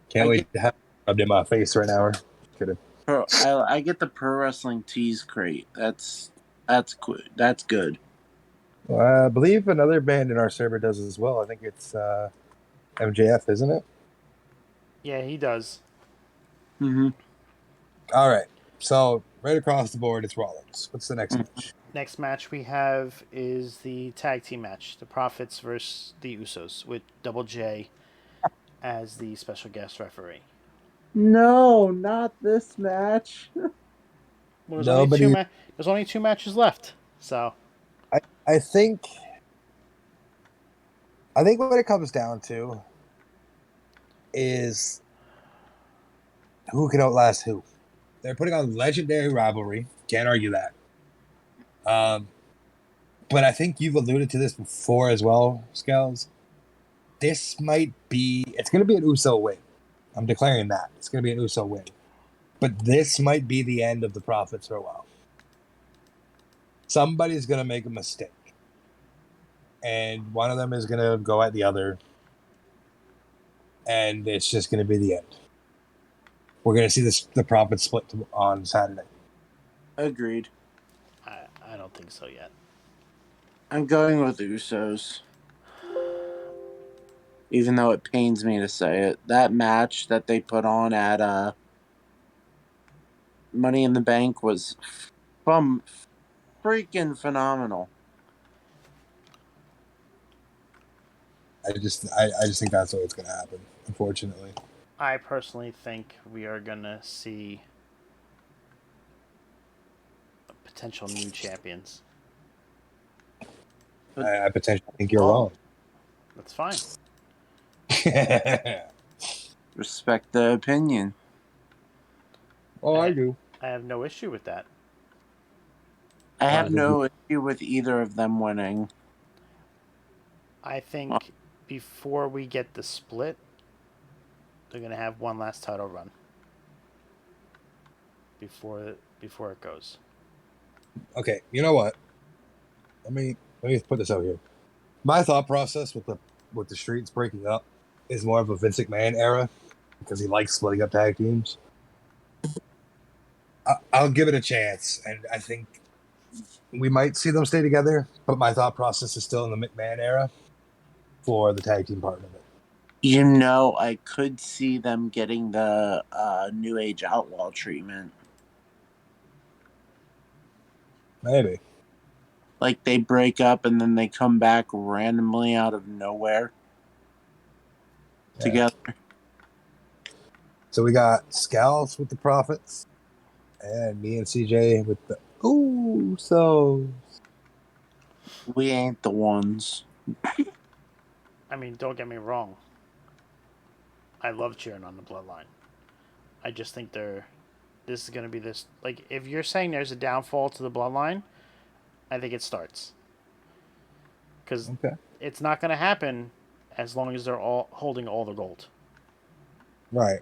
Can't wait to have it rubbed in my face right now. Kidding. I get the Pro Wrestling Tees crate. That's good. That's good. Well, I believe another band in our server does as well. I think it's MJF, isn't it? Yeah, he does. Mm-hmm. All right. So right across the board, it's Rollins. What's the next match? Next match we have is the tag team match: the Profits versus the Usos, with Double J as the special guest referee. No, not this match. Well, there's only 2 matches left, so I think what it comes down to is who can outlast who. They're putting on legendary rivalry. Can't argue that. But I think you've alluded to this before as well, Scales. This might be. It's going to be an Uso win. I'm declaring that it's going to be an Uso win. But this might be the end of the Profits for a while. Somebody's going to make a mistake, and one of them is going to go at the other, and it's just going to be the end. We're going to see the Profits split on Saturday. Agreed. I don't think so yet. I'm going with Usos. Even though it pains me to say it. That match that they put on at Money in the Bank was freaking phenomenal. I just think that's what's going to happen, unfortunately. I personally think we are gonna see potential new champions. I potentially think you're wrong. That's fine. Respect the opinion. Oh, I do. I have no issue with that. I have no issue with either of them winning. I think before we get the split, they're gonna have one last title run before it goes. Okay, you know what? Let me put this out here. My thought process with the streets breaking up is more of a Vince McMahon era because he likes splitting up tag teams. I'll give it a chance, and I think we might see them stay together. But my thought process is still in the McMahon era for the tag team part of it. I could see them getting the New Age Outlaw treatment. Maybe. Like they break up and then they come back randomly out of nowhere together. So we got Scalps with the Profits, and me and CJ with the so. We ain't the ones. I mean, don't get me wrong. I love cheering on the Bloodline. I just think this is going to be this. Like, if you're saying there's a downfall to the Bloodline, I think it starts. Because it's not going to happen as long as they're all holding all the gold. Right.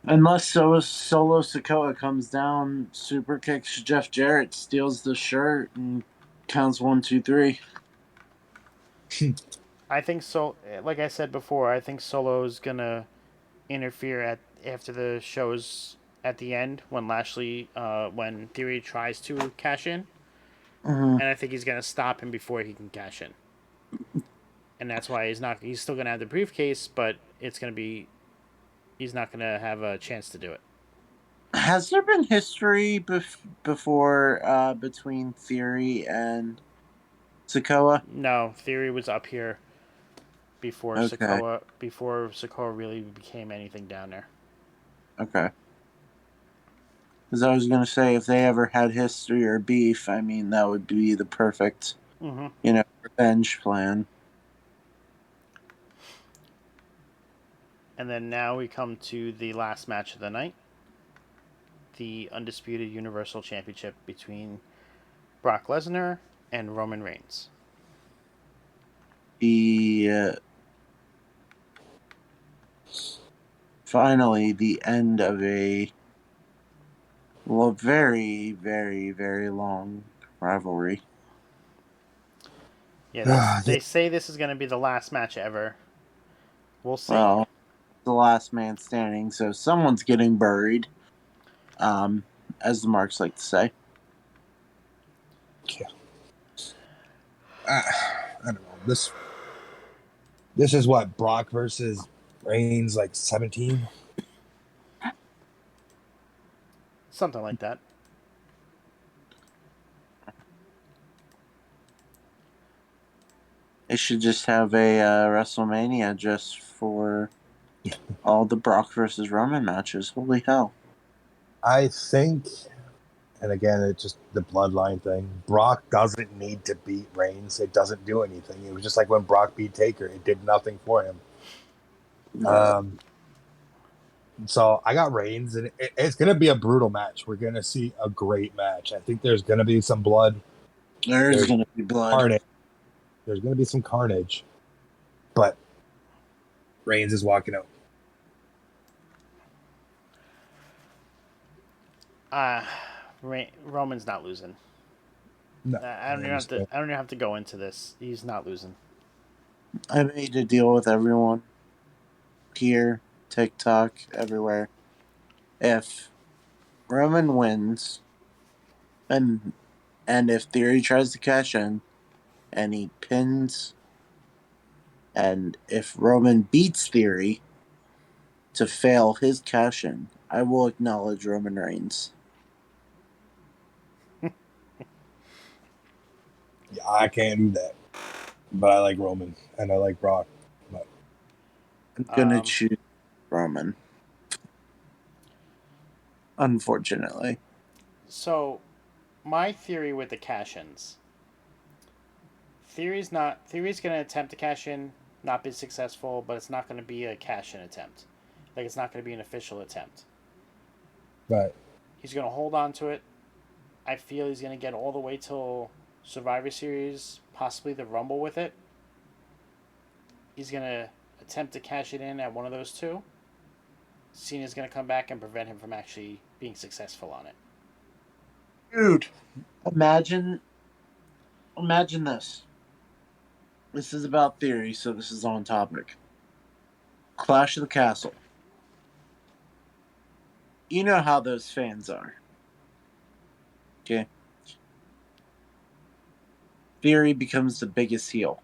Unless Solo Sikoa comes down, super kicks Jeff Jarrett, steals the shirt, and counts 1, 2, 3. I think so. Like I said before, I think Solo's going to interfere after the shows at the end when when Theory tries to cash in. Mm-hmm. And I think he's going to stop him before he can cash in. And that's why he's still going to have the briefcase, but he's not going to have a chance to do it. Has there been history before between Theory and Sikoa? No, Theory was up here before Sikoa really became anything down there. Okay. Because I was going to say, if they ever had history or beef, I mean, that would be the perfect, revenge plan. And then now we come to the last match of the night. The Undisputed Universal Championship between Brock Lesnar and Roman Reigns. Finally, the end of a very, very, very long rivalry. Yeah, they say this is going to be the last match ever. We'll see. Well, the last man standing, so someone's getting buried, as the Marks like to say. Yeah. I don't know. This is what, Brock versus Reigns, like 17? Something like that. They should just have a WrestleMania just for all the Brock versus Roman matches. Holy hell. I think, and again, it's just the bloodline thing. Brock doesn't need to beat Reigns. It doesn't do anything. It was just like when Brock beat Taker. It did nothing for him. So I got Reigns, and it's going to be a brutal match. We're going to see a great match. I think there's going to be some blood. There's going to be blood. Carnage. There's going to be some carnage. But Reigns is walking out. Roman's not losing. No, I don't even have to go into this. He's not losing. I made a deal with everyone here, TikTok, everywhere. If Roman wins, and if Theory tries to cash in, and he pins, and if Roman beats Theory to fail his cash in, I will acknowledge Roman Reigns. Yeah, I can't do that. But I like Roman, and I like Brock. But I'm going to choose Roman. Unfortunately. So, my theory with the cash-ins. Theory's going to attempt to cash in, not be successful, but it's not going to be a cash-in attempt. Like, it's not going to be an official attempt. Right. He's going to hold on to it. I feel he's going to get all the way till Survivor Series, possibly the Rumble with it. He's going to attempt to cash it in at one of those two. Cena's going to come back and prevent him from actually being successful on it. Dude, imagine this. This is about Theory, so this is on topic. Clash of the Castle. you know how those fans are. Okay. Theory becomes the biggest heel.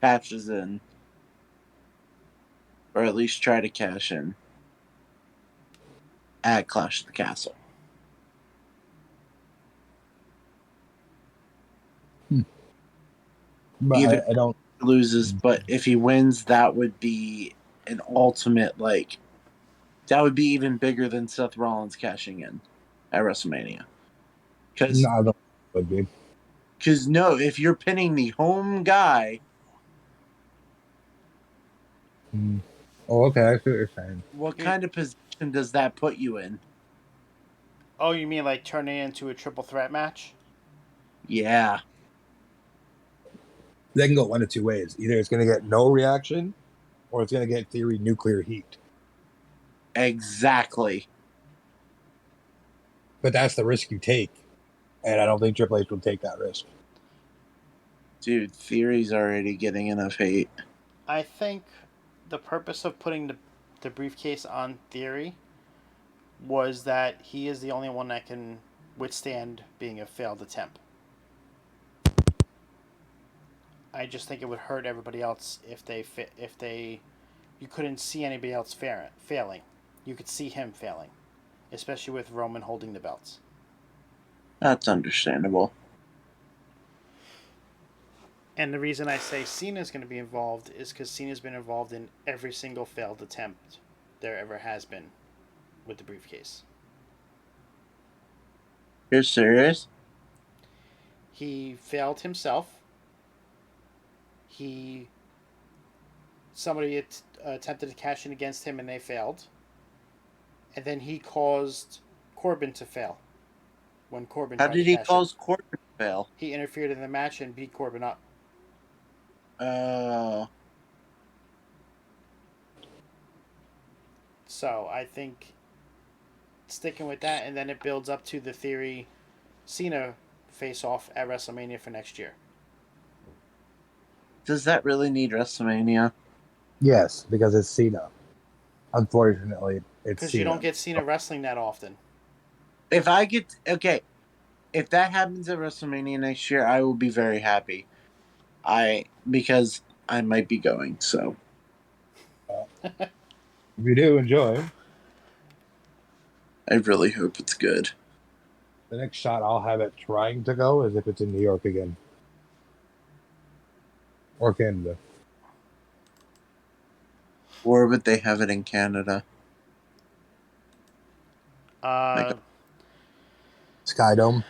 Cashes in. Or at least try to cash in. At Clash of the Castle. But Even I don't. if he loses, but if he wins, that would be an ultimate, that would be even bigger than Seth Rollins cashing in at WrestleMania. No, I don't. Would be. Because no, if you're pinning the home guy, Oh, okay. I see what you're saying. what kind of position does that put you in? Oh, you mean like turning it into a triple threat match? Yeah, They can go one of two ways. Either it's going to get no reaction, or it's going to get Theory nuclear heat. exactly. But that's the risk you take, and I don't think Triple H will take that risk. Dude, Theory's already getting enough hate. I think the purpose of putting the briefcase on Theory was that he is the only one that can withstand being a failed attempt. I just think it would hurt everybody else if they you couldn't see anybody else failing. You could see him failing, especially with Roman holding the belts. That's understandable. And the reason I say Cena's going to be involved is because Cena's been involved in every single failed attempt there ever has been with the briefcase. You're serious? He failed himself. Somebody attempted to cash in against him and they failed. And then he caused Corbin to fail when Corbin How tried to did he cash in. cause Corbin to fail? He interfered in the match and beat Corbin up. So I think sticking with that, and then it builds up to the Theory Cena face off at WrestleMania for next year. Does that really need WrestleMania? Yes, because it's Cena. Unfortunately, it's Because you don't Cena. get Cena wrestling that often. If that happens at WrestleMania next year, I will be very happy. Because I might be going, so If you do enjoy, I really hope it's good. the next shot I'll have at trying to go is if it's in New York again or Canada. Or would they have it in Canada? Like, Skydome,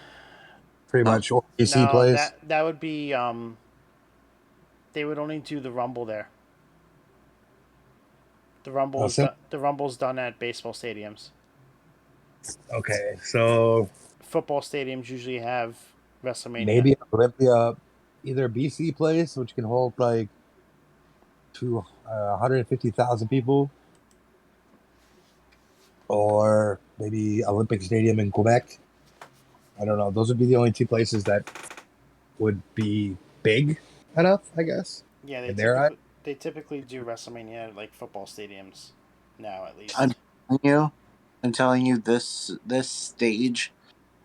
pretty oh, much, or BC No, place. that would be they would only do the Rumble there. The Rumble's done at baseball stadiums. Okay, so Football stadiums usually have WrestleMania. maybe Olympia, either BC place, which can hold like 150,000 people, or maybe Olympic Stadium in Quebec. I don't know. Those would be the only two places that would be big enough, I guess. Yeah, In their eye. they typically do WrestleMania like football stadiums now at I'm least. telling you, this stage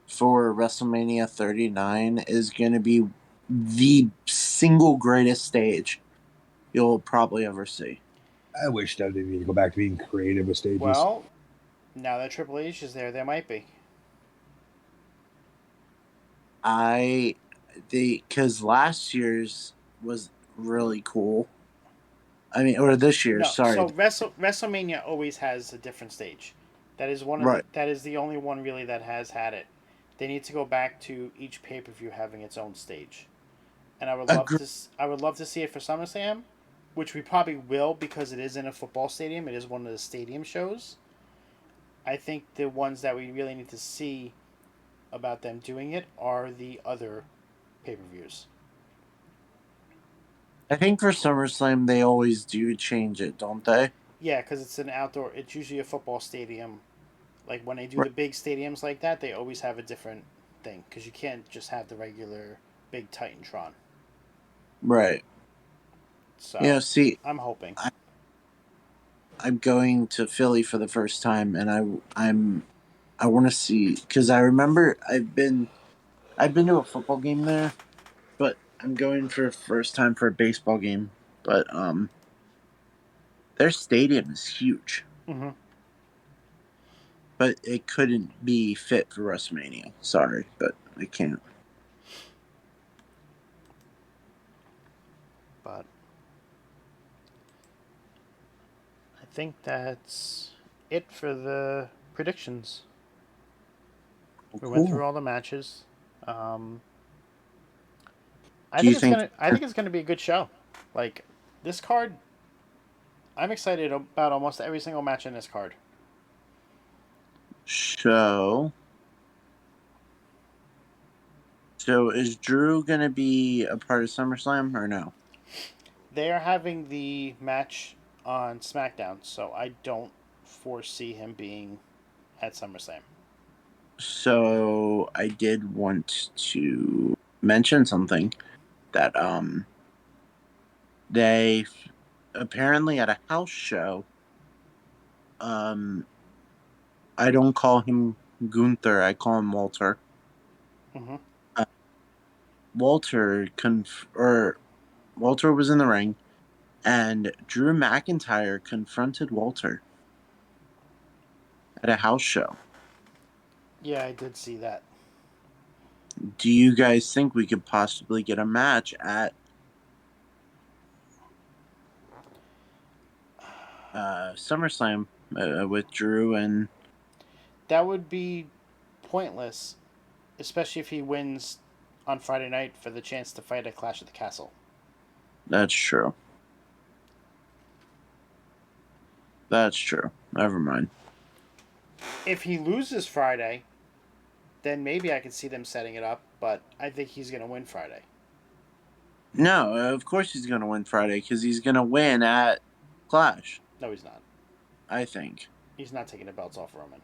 for WrestleMania 39 is going to be the single greatest stage you'll probably ever see. I wish WWE would go back to being creative with stages. Well, now that Triple H is there might be. Because last year's was really cool. I mean, or this year's, No, sorry. so WrestleMania always has a different stage. Right. That is the only one really that has had it. They need to go back to each pay per view having its own stage, and Agree. I would love to see it for SummerSlam, which we probably will because it is in a football stadium. It is one of the stadium shows. I think the ones that we really need to see about them doing it are the other pay per views. I think for SummerSlam, they always do change it, don't they? Yeah, because it's an outdoor. It's usually a football stadium. Like when they do Right. the big stadiums like that, they always have a different thing because you can't just have the regular big Titantron. Right. So See, I'm hoping. I'm going to Philly for the first time, and I want to see, because I remember I've been to a football game there, but I'm going for the first time for a baseball game. But their stadium is huge, Mm-hmm. but it couldn't be fit for WrestleMania. Sorry, but I can't. But I think that's it for the predictions. We went Cool. through all the matches. Um, Do you think? I think it's gonna be a good show. Like this card, I'm excited about almost every single match in this card. So, so is Drew gonna be a part of SummerSlam or no? They are having the match on SmackDown, so I don't foresee him being at SummerSlam. So I did want to mention something that they apparently at a house show, um I don't call him Gunther, I call him Walter. Mm-hmm. Uh, or Walter was in the ring, and Drew McIntyre confronted Walter at a house show. Yeah, I did see that. Do you guys think we could possibly get a match at SummerSlam with Drew and? That would be pointless, especially if he wins on Friday night for the chance to fight at Clash at the Castle. That's true. That's true. Never mind. If he loses Friday, then maybe I could see them setting it up, but I think he's going to win Friday. No, of course he's going to win Friday because he's going to win at Clash, No, he's not. I think. He's not taking the belts off Roman.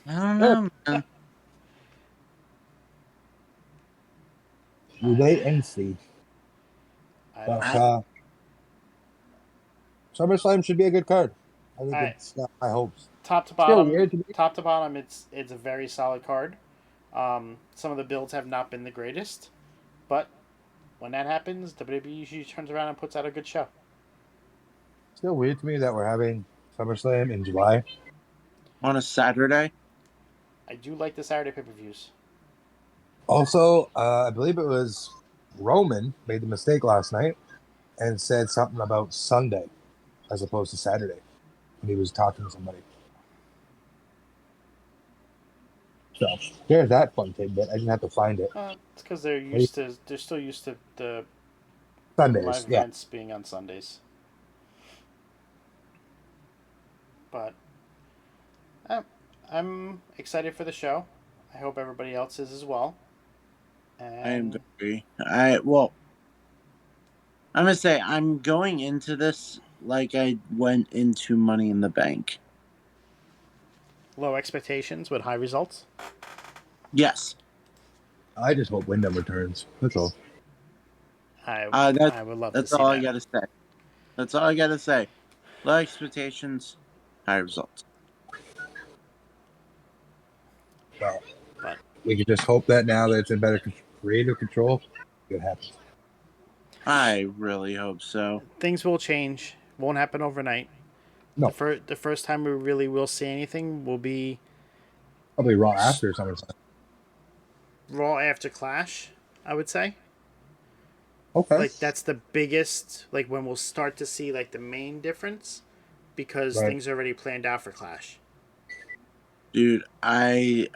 I don't Sure. know, man. You wait and see. I don't But I, know. SummerSlam should be a good card. I think I it's got my hopes. top to Still bottom, weird to me. it's a very solid card. Some of the builds have not been the greatest, but when that happens, WWE usually turns around and puts out a good show. Still weird to me that we're having SummerSlam in July. on a Saturday. I do like the Saturday pay-per-views. Also, I believe it was Roman made the mistake last night and said something about Sunday as opposed to Saturday when he was talking to somebody. So there's that fun tidbit. I didn't have to find it. It's because they're still used to the premium live Sundays, yeah. events being on Sundays. But I'm excited for the show. I hope everybody else is as well. I am And very. I'm gonna say I'm going into this like I went into Money in the Bank. low expectations with high results. Yes, I just hope Wyndham returns. That's all. I would love to that's see all I that. gotta say. That's all I gotta say. Low expectations, high results. Well, But we can just hope that now that it's in better creative control, it happens. I really hope so. things will change. Won't happen overnight. No, The first time we really will see anything will be probably Raw after SummerSlam. Raw after Clash. I would say. Okay, Like that's the biggest. Like when we'll start to see like the main difference, because right. things are already planned out for Clash. Dude, I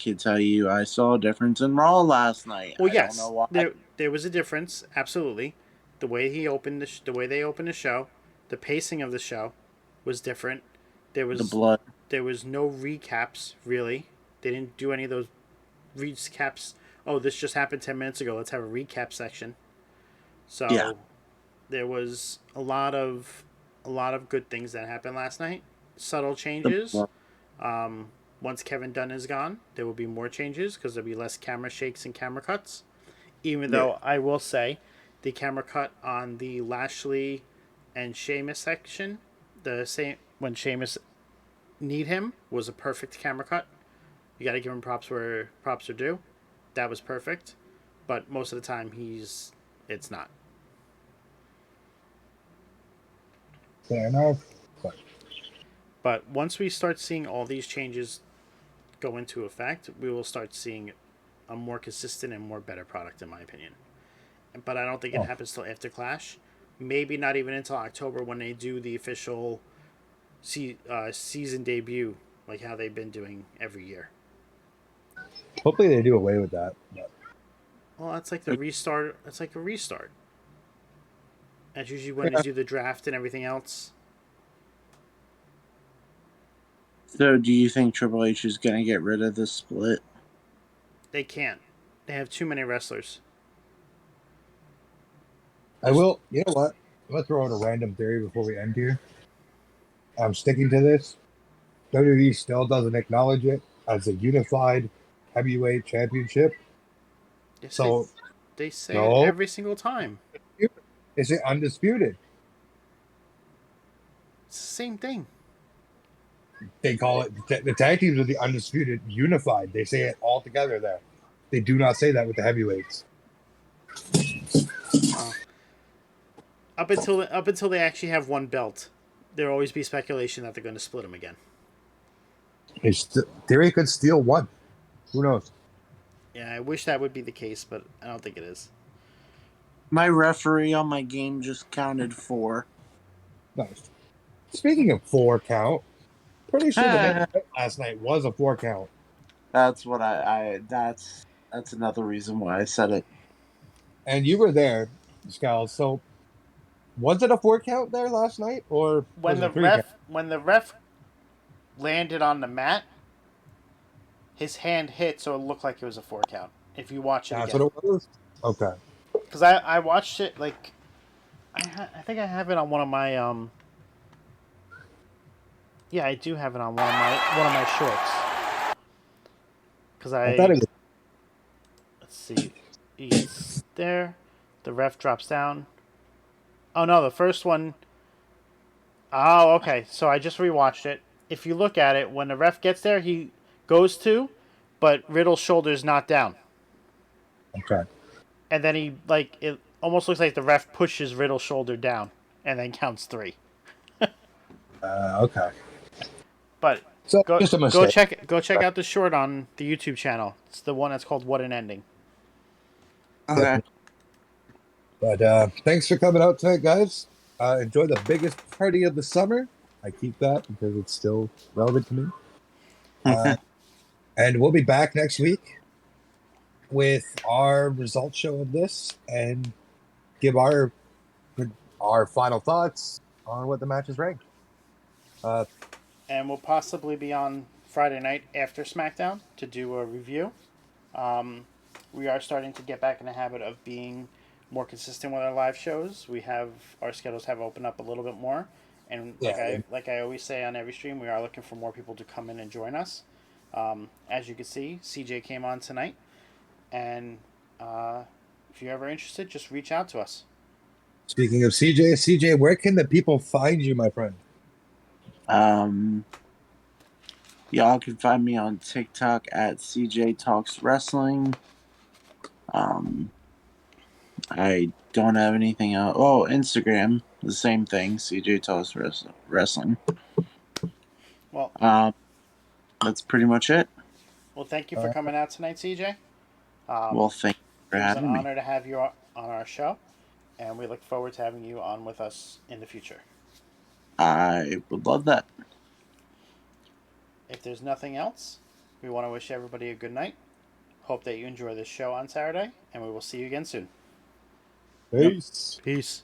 can tell you I saw a difference in Raw last night. Well, I don't know yes, why. there was a difference. Absolutely, the way he opened the way they opened the show, the pacing of the show, was different. There The was blood. there was no recaps really. They didn't do any of those recaps. Oh, this just happened 10 minutes ago. Let's have a recap section. Yeah. So there was a lot of good things that happened last night. Subtle The changes. blood. Once Kevin Dunn is gone, there will be more changes because there'll be less camera shakes and camera cuts. Even Yeah. though I will say, the camera cut on the Lashley and Sheamus section, the same when Sheamus need him was a perfect camera cut. You got to give him props where props are due. That was perfect, but most of the time it's not. Fair enough. But once we start seeing all these changes go into effect, we will start seeing a more consistent and more better product, in my opinion. But I don't think it happens till after Clash. Maybe not even until October when they do the official season debut, like how they've been doing every year. Hopefully they do away with that. But Well, that's like the restart. It's like a restart. That's usually when they do the draft and everything else. So, do you think Triple H is going to get rid of the split? They can't. They have too many wrestlers. I will. You know what? I'm gonna throw out a random theory before we end here. I'm sticking to this. WWE still doesn't acknowledge it as a unified heavyweight championship. Yes, So they say it no, every single time. is it undisputed? It's the same thing. They call it the tag teams are the undisputed unified. They say it all together there. They do not say that with the heavyweights. Up until they actually have one belt, there'll always be speculation that they're going to split them again. Theory could steal one. Who knows? Yeah, I wish that would be the case, but I don't think it is. My referee on my game just counted 4. Nice. Speaking of 4 count, pretty sure the main event last night was a 4 count. That's what that's another reason why I said it. And you were there, Scal. So was it a 4 count there last night, or was it a 3 count? When the ref landed on the mat, his hand hit, so it looked like it was a 4 count. If you watch it That's again, what it was. Okay. because I watched it like I think I have it on one of my yeah, I do have it on one of my shorts. Because I thought it was. let's see, he's there. The ref drops down. Oh no, the first one. Oh, okay. So I just rewatched it. If you look at it, when the ref gets there, he goes to, but Riddle's shoulder's not down. Okay. And then it almost looks like the ref pushes Riddle's shoulder down and then counts 3. Okay. But So just a mistake. go check out the short on the YouTube channel. It's the one that's called "What an Ending." Okay. But thanks for coming out tonight, guys. Enjoy the biggest party of the summer. I keep that because it's still relevant to me. And we'll be back next week with our results show of this and give our final thoughts on what the match is ranked. And we'll possibly be on Friday night after SmackDown to do a review. We are starting to get back in the habit of being more consistent with our live shows. Our schedules have opened up a little bit more, and like I always say on every stream, we are looking for more people to come in and join us. As you can see, CJ came on tonight, and if you're ever interested, just reach out to us. Speaking of CJ, where can the people find you, my friend? Y'all can find me on TikTok at CJ Talks Wrestling. I don't have anything else. Oh, Instagram, the same thing, CJ Talks Wrestling. Well, that's pretty much it. Well, thank you for coming out tonight, CJ. Well, thank you for having me. It was an honor to have you on our show, and we look forward to having you on with us in the future. I would love that. If there's nothing else, we want to wish everybody a good night. Hope that you enjoy this show on Saturday, and we will see you again soon. Peace. Peace.